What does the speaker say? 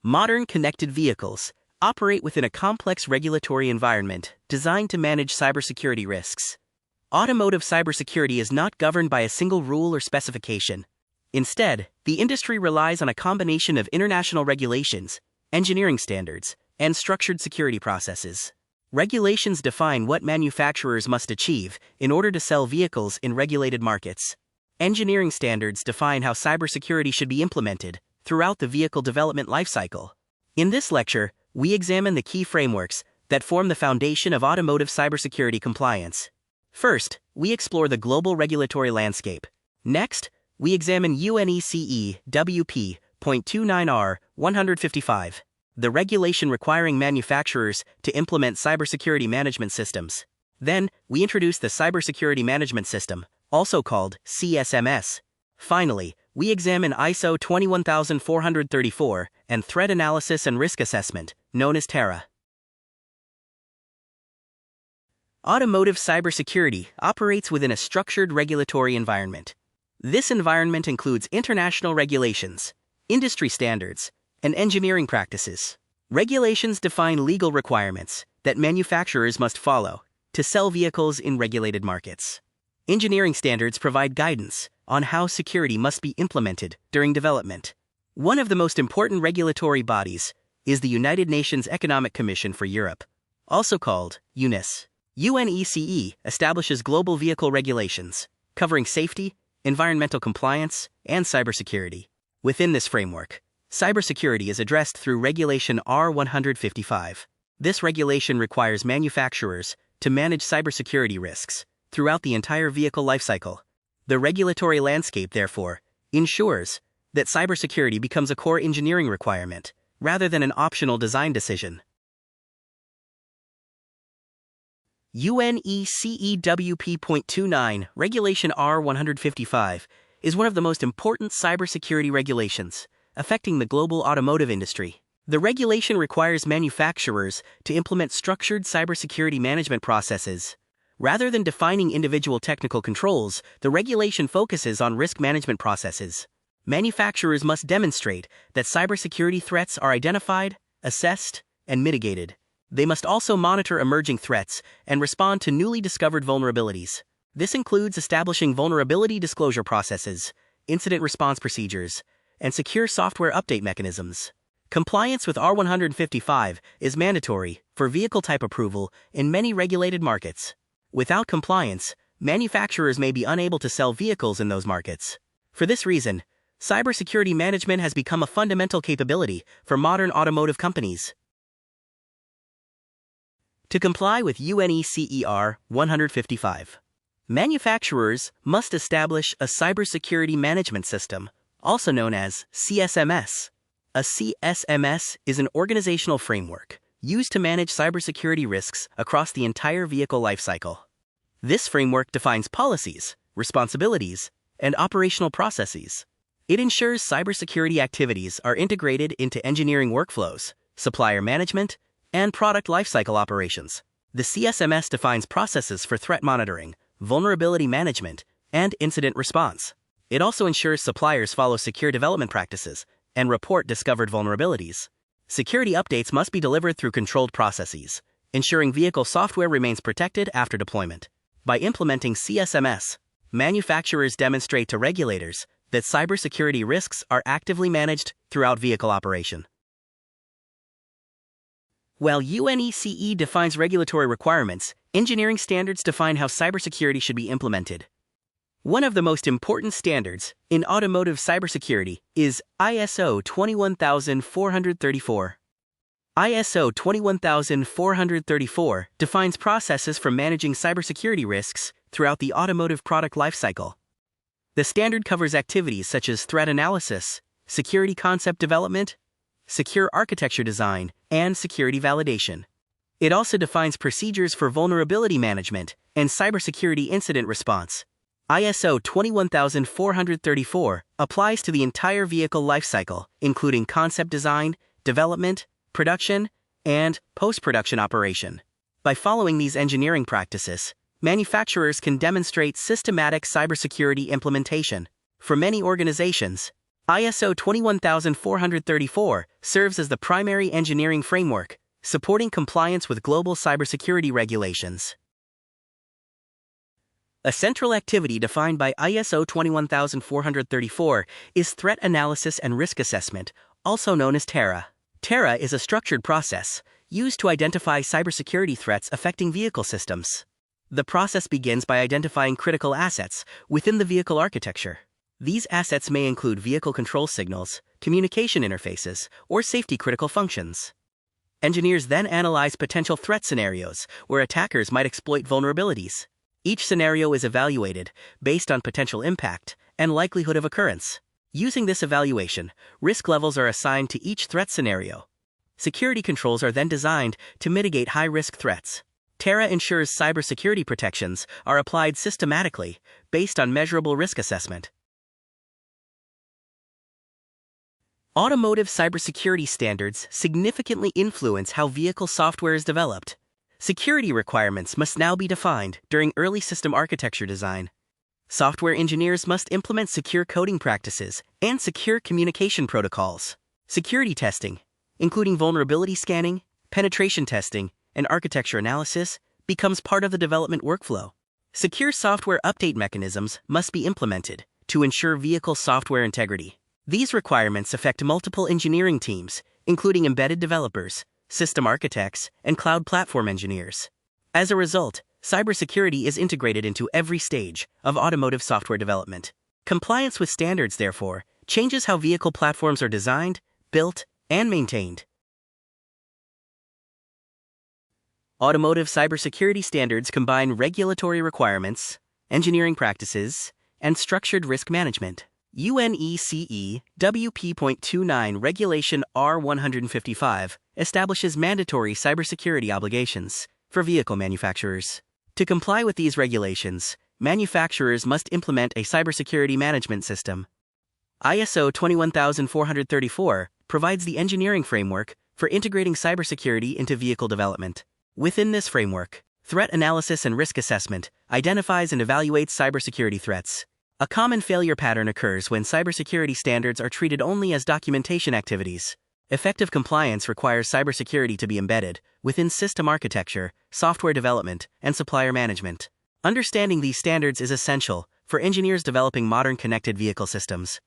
Modern connected vehicles operate within a complex regulatory environment designed to manage cybersecurity risks. Automotive cybersecurity is not governed by a single rule or specification. Instead, the industry relies on a combination of international regulations, engineering standards, and structured security processes. Regulations define what manufacturers must achieve in order to sell vehicles in regulated markets. Engineering standards define how cybersecurity should be implemented throughout the vehicle development lifecycle. In this lecture, we examine the key frameworks that form the foundation of automotive cybersecurity compliance. First, we explore the global regulatory landscape. Next, we examine UNECE WP.29R 155, the regulation requiring manufacturers to implement cybersecurity management systems. Then, we introduce the Cybersecurity Management System, also called CSMS. Finally, we examine ISO 21434 and Threat Analysis and Risk Assessment, known as TARA. Automotive cybersecurity operates within a structured regulatory environment. This environment includes international regulations, industry standards, and engineering practices. Regulations define legal requirements that manufacturers must follow to sell vehicles in regulated markets. Engineering standards provide guidance on how security must be implemented during development. One of the most important regulatory bodies is the United Nations Economic Commission for Europe, also called UNECE. UNECE establishes global vehicle regulations covering safety, environmental compliance, and cybersecurity. Within this framework, cybersecurity is addressed through Regulation R155. This regulation requires manufacturers to manage cybersecurity risks throughout the entire vehicle lifecycle. The regulatory landscape, therefore, ensures that cybersecurity becomes a core engineering requirement rather than an optional design decision. UNECE.WP.29 Regulation R155 is one of the most important cybersecurity regulations affecting the global automotive industry. The regulation requires manufacturers to implement structured cybersecurity management processes. Rather than defining individual technical controls, the regulation focuses on risk management processes. Manufacturers must demonstrate that cybersecurity threats are identified, assessed, and mitigated. They must also monitor emerging threats and respond to newly discovered vulnerabilities. This includes establishing vulnerability disclosure processes, incident response procedures, and secure software update mechanisms. Compliance with R155 is mandatory for vehicle type approval in many regulated markets. Without compliance, manufacturers may be unable to sell vehicles in those markets. For this reason, cybersecurity management has become a fundamental capability for modern automotive companies. To comply with UNECE 155, manufacturers must establish a cybersecurity management system, also known as CSMS. A CSMS is an organizational framework used to manage cybersecurity risks across the entire vehicle lifecycle. This framework defines policies, responsibilities, and operational processes. It ensures cybersecurity activities are integrated into engineering workflows, supplier management, and product lifecycle operations. The CSMS defines processes for threat monitoring, vulnerability management, and incident response. It also ensures suppliers follow secure development practices and report discovered vulnerabilities. Security updates must be delivered through controlled processes, ensuring vehicle software remains protected after deployment. By implementing CSMS, manufacturers demonstrate to regulators that cybersecurity risks are actively managed throughout vehicle operation. While UNECE defines regulatory requirements, engineering standards define how cybersecurity should be implemented. One of the most important standards in automotive cybersecurity is ISO 21434. ISO 21434 defines processes for managing cybersecurity risks throughout the automotive product lifecycle. The standard covers activities such as threat analysis, security concept development, secure architecture design, and security validation. It also defines procedures for vulnerability management and cybersecurity incident response. ISO 21434 applies to the entire vehicle lifecycle, including concept design, development, production, and post-production operation. By following these engineering practices, manufacturers can demonstrate systematic cybersecurity implementation. For many organizations, ISO 21434 serves as the primary engineering framework, supporting compliance with global cybersecurity regulations. A central activity defined by ISO 21434 is threat analysis and risk assessment, also known as TARA. TARA is a structured process used to identify cybersecurity threats affecting vehicle systems. The process begins by identifying critical assets within the vehicle architecture. These assets may include vehicle control signals, communication interfaces, or safety-critical functions. Engineers then analyze potential threat scenarios where attackers might exploit vulnerabilities. Each scenario is evaluated based on potential impact and likelihood of occurrence. Using this evaluation, risk levels are assigned to each threat scenario. Security controls are then designed to mitigate high-risk threats. TARA ensures cybersecurity protections are applied systematically based on measurable risk assessment. Automotive cybersecurity standards significantly influence how vehicle software is developed. Security requirements must now be defined during early system architecture design. Software engineers must implement secure coding practices and secure communication protocols. Security testing, including vulnerability scanning, penetration testing, and architecture analysis, becomes part of the development workflow. Secure software update mechanisms must be implemented to ensure vehicle software integrity. These requirements affect multiple engineering teams, including embedded developers, system architects, and cloud platform engineers. As a result, cybersecurity is integrated into every stage of automotive software development. Compliance with standards, therefore, changes how vehicle platforms are designed, built, and maintained. Automotive cybersecurity standards combine regulatory requirements, engineering practices, and structured risk management. UNECE WP.29 Regulation R155 establishes mandatory cybersecurity obligations for vehicle manufacturers. To comply with these regulations, manufacturers must implement a cybersecurity management system. ISO 21434 provides the engineering framework for integrating cybersecurity into vehicle development. Within this framework, threat analysis and risk assessment identifies and evaluates cybersecurity threats. A common failure pattern occurs when cybersecurity standards are treated only as documentation activities. Effective compliance requires cybersecurity to be embedded within system architecture, software development, and supplier management. Understanding these standards is essential for engineers developing modern connected vehicle systems.